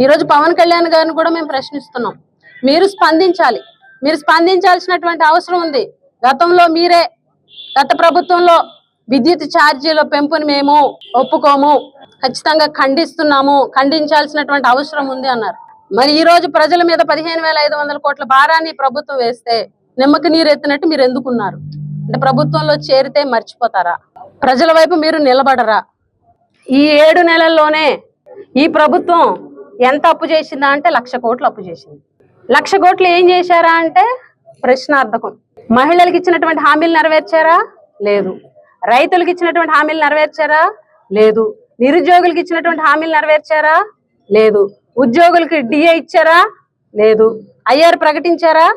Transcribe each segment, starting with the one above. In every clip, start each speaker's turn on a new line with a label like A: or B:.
A: ఈ రోజు పవన్ కళ్యాణ్ గారిని కూడా మేము ప్రశ్నిస్తున్నాం. మీరు స్పందించాలి. మీరు స్పందించాల్సినటువంటి అవసరం ఉంది. గతంలో మీరే గత ప్రభుత్వంలో విద్యుత్ ఛార్జీల పెంపుని మేము ఒప్పుకోము, ఖచ్చితంగా ఖండిస్తున్నాము, ఖండించాల్సినటువంటి అవసరం ఉంది అన్నారు. మరి ఈ రోజు ప్రజల మీద 15,500 కోట్ల భారాన్ని ప్రభుత్వం వేస్తే నిమ్మకి నీరు ఎత్తినట్టు మీరు ఎందుకున్నారు? అంటే ప్రభుత్వంలో చేరితే మర్చిపోతారా? ప్రజల వైపు మీరు నిలబడరా? ఈ 7 నెలల్లోనే ఈ ప్రభుత్వం ఎంత అప్పు చేసిందా అంటే 1,00,000 కోట్లు అప్పు చేసింది. 1,00,000 కోట్లు ఏం చేశారా అంటే ప్రశ్నార్థకం. మహిళలకు ఇచ్చినటువంటి హామీలు నెరవేర్చారా? లేదు. రైతులకు ఇచ్చినటువంటి హామీలు నెరవేర్చారా? లేదు. నిరుద్యోగులకు ఇచ్చినటువంటి హామీలు నెరవేర్చారా? లేదు. ఉద్యోగులకి డిఏ ఇచ్చారా? లేదు. ఐఆర్ ప్రకటించారా?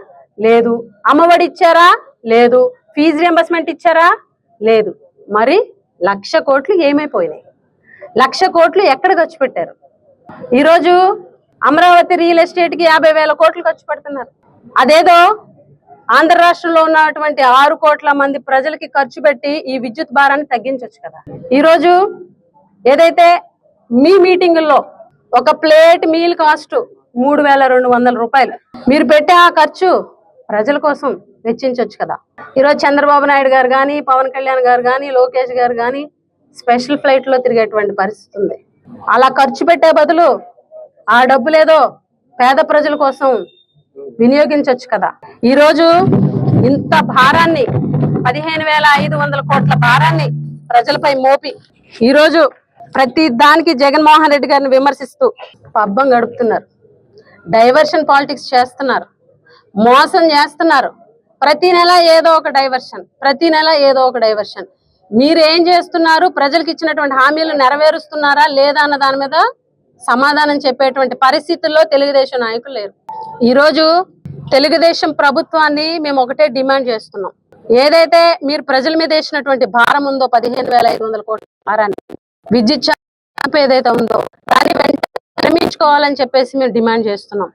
A: లేదు. అమ్మఒడి ఇచ్చారా? లేదు. ఫీజు రియంబర్స్మెంట్ ఇచ్చారా? లేదు. మరి 1,00,000 కోట్లు ఏమైపోయినాయి? 1,00,000 కోట్లు ఎక్కడ ఖర్చు పెట్టారు? ఈరోజు అమరావతి రియల్ ఎస్టేట్ కి 50,000 కోట్లు ఖర్చు పెడుతున్నారు. అదేదో ఆంధ్ర రాష్ట్రంలో ఉన్నటువంటి 6 కోట్ల మంది ప్రజలకి ఖర్చు పెట్టి ఈ విద్యుత్ భారాన్ని తగ్గించవచ్చు కదా. ఈరోజు ఏదైతే మీ మీటింగుల్లో ఒక ప్లేట్ మీల్ కాస్ట్ 3,200 రూపాయలు, మీరు పెట్టే ఆ ఖర్చు ప్రజల కోసం వెచ్చించవచ్చు కదా. ఈరోజు చంద్రబాబు నాయుడు గారు కానీ, పవన్ కళ్యాణ్ గారు కానీ, లోకేష్ గారు కానీ స్పెషల్ ఫ్లైట్ లో తిరిగేటువంటి పరిస్థితి ఉంది. అలా ఖర్చు పెట్టే బదులు ఆ డబ్బులేదో పేద ప్రజల కోసం వినియోగించవచ్చు కదా. ఈరోజు ఇంత భారాన్ని 15,500 కోట్ల భారాన్ని ప్రజలపై మోపి ఈరోజు ప్రతి దానికి జగన్మోహన్ రెడ్డి గారిని విమర్శిస్తూ పబ్బం గడుపుతున్నారు. డైవర్షన్ పాలిటిక్స్ చేస్తున్నారు, మోసం చేస్తున్నారు. ప్రతి నెల ఏదో ఒక డైవర్షన్, ప్రతి నెల ఏదో ఒక డైవర్షన్. మీరు ఏం చేస్తున్నారు? ప్రజలకు ఇచ్చినటువంటి హామీలు నెరవేరుస్తున్నారా లేదా అన్న దాని మీద సమాధానం చెప్పేటువంటి పరిస్థితుల్లో తెలుగుదేశం నాయకులు లేరు. ఈరోజు తెలుగుదేశం ప్రభుత్వాన్ని మేము ఒకటే డిమాండ్ చేస్తున్నాం. ఏదైతే మీరు ప్రజల మీద వేసినటువంటి భారం ఉందో 15,500 కోట్ల భారాన్ని, విద్యుత్ ఛార్జీలు ఏదైతే ఉందో దాన్ని వెంటనే విరమించుకోవాలని చెప్పేసి మేము డిమాండ్ చేస్తున్నాం.